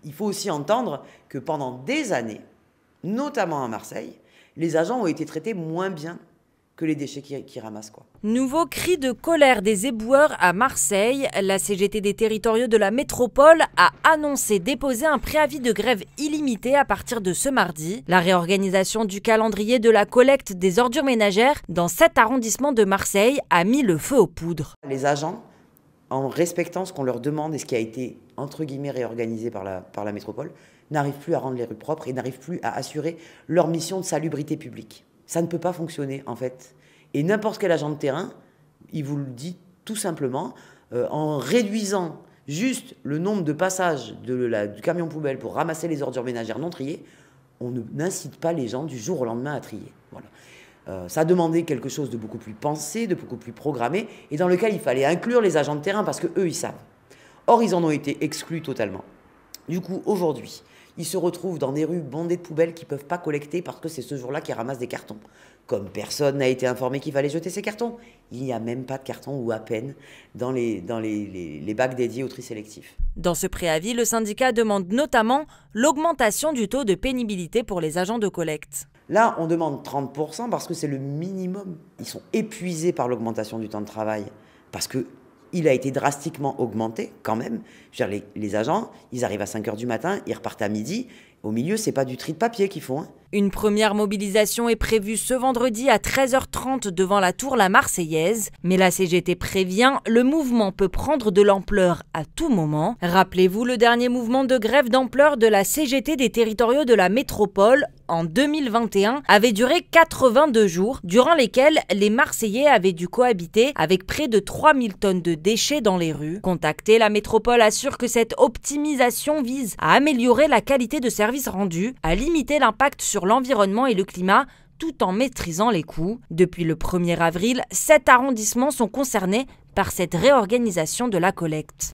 Il faut aussi entendre que pendant des années, notamment à Marseille, les agents ont été traités moins bien que les déchets qu'ils ramassent, quoi. Nouveau cri de colère des éboueurs à Marseille. La CGT des territoriaux de la métropole a annoncé déposer un préavis de grève illimité à partir de ce mardi. La réorganisation du calendrier de la collecte des ordures ménagères dans 7 arrondissements de Marseille a mis le feu aux poudres. Les agents, en respectant ce qu'on leur demande et ce qui a été, entre guillemets, réorganisé par la métropole, n'arrivent plus à rendre les rues propres et n'arrivent plus à assurer leur mission de salubrité publique. Ça ne peut pas fonctionner, en fait. Et n'importe quel agent de terrain, il vous le dit tout simplement, en réduisant juste le nombre de passages du camion poubelle pour ramasser les ordures ménagères non triées, on n'incite pas les gens du jour au lendemain à trier. Voilà. Ça demandait quelque chose de beaucoup plus pensé, de beaucoup plus programmé, et dans lequel il fallait inclure les agents de terrain parce qu'eux, ils savent. Or, ils en ont été exclus totalement. Du coup, aujourd'hui, ils se retrouvent dans des rues bondées de poubelles qu'ils ne peuvent pas collecter parce que c'est ce jour-là qu'ils ramassent des cartons. Comme personne n'a été informé qu'il fallait jeter ces cartons, il n'y a même pas de cartons ou à peine dans les bacs dédiés au tri sélectif. Dans ce préavis, le syndicat demande notamment l'augmentation du taux de pénibilité pour les agents de collecte. Là, on demande 30% parce que c'est le minimum. Ils sont épuisés par l'augmentation du temps de travail parce qu'il a été drastiquement augmenté quand même. Je veux dire, les agents, ils arrivent à 5 h du matin, ils repartent à midi. Au milieu, c'est pas du tri de papier qu'ils font. Une première mobilisation est prévue ce vendredi à 13 h 30 devant la tour La Marseillaise. Mais la CGT prévient, le mouvement peut prendre de l'ampleur à tout moment. Rappelez-vous le dernier mouvement de grève d'ampleur de la CGT des territoriaux de la métropole en 2021 avait duré 82 jours, durant lesquels les Marseillais avaient dû cohabiter avec près de 3000 tonnes de déchets dans les rues. Contactée, la métropole assure que cette optimisation vise à améliorer la qualité de service rendu, à limiter l'impact sur l'environnement et le climat, tout en maîtrisant les coûts. Depuis le 1er avril, 7 arrondissements sont concernés par cette réorganisation de la collecte.